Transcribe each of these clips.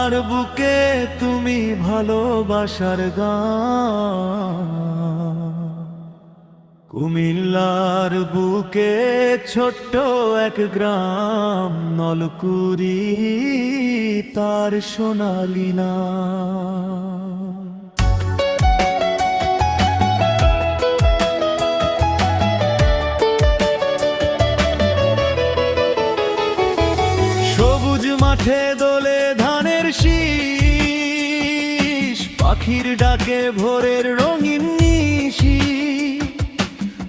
কুমিল্লার বুকে তুমি ভালোবাসার গান। কুমিল্লার বুকে ছোট্ট এক গ্রাম নলকুড়ি, তার সোনালী নাম। সবুজ মাঠে দোলে ধানের শীষ, পাখির ডাকে ভোরের রঙিন নিশি,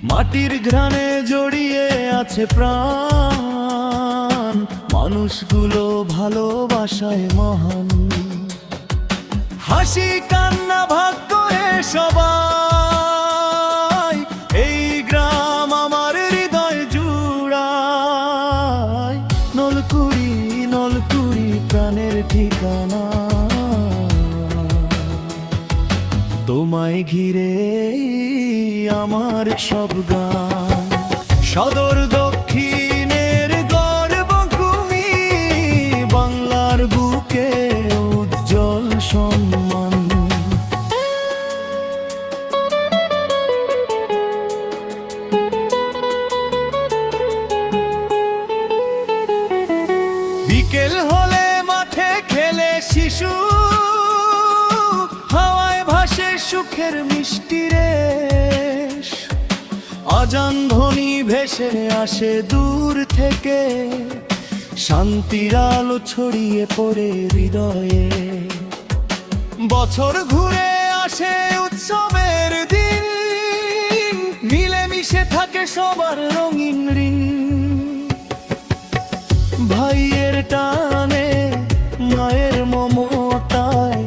মাটির ঘ্রাণে জড়িয়ে আছে প্রাণ, মানুষগুলো ভালোবাসায় মহান। হাসি কান্না ভাগ করে সবাই, এই গ্রাম আমার হৃদয় জুড়ায়। নলকুড়ি নলকুড়ি প্রাণের ঠিকানা, তোমায় ঘিরে আমার সব গান। সদর দক্ষিণের গর্ব তুমি, বাংলার বুকে উজ্জ্বল সম্মান। বিকেল হলে মাঠে খেলে শিশু, হাওয়ায় ভাসে সুখের মিষ্টি রেশ। আজান ধ্বনি ভেসে আসে দূর থেকে, শান্তির আলো ছড়িয়ে পড়ে হৃদয়ে। বছর ঘুরে আসে উৎসবের দিন, মিলেমিশে থাকে সবার রঙিন ঋণ। ভাইয়ের টানে মায়ের মমতায়,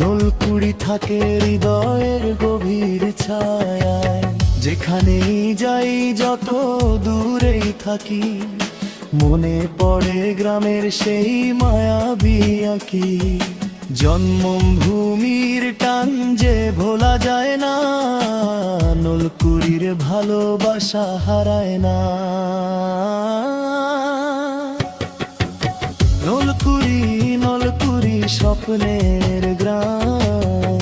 নলকুড়ি থাকে হৃদয়ের গভীর ছায়ায়। যেখানেই যাই যত দূরেই থাকি, মনে পড়ে গ্রামের সেই মায়াবী আঁকি। জন্মভূমির টান যে ভোলা যায় না, নলকুড়ির ভালোবাসা হারায় না। নলকুড়ি নলকুড়ি স্বপ্নের গ্রাম,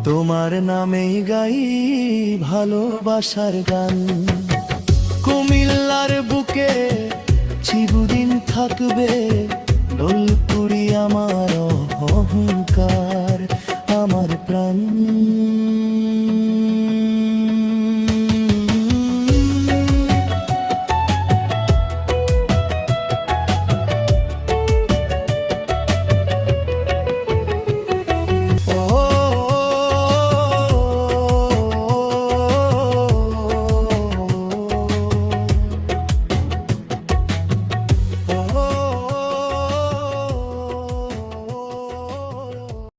তোমার নামেই গাই ভালোবাসার গান। কুমিল্লার বুকে চিরদিন থাকবে নলকুড়ি আমার।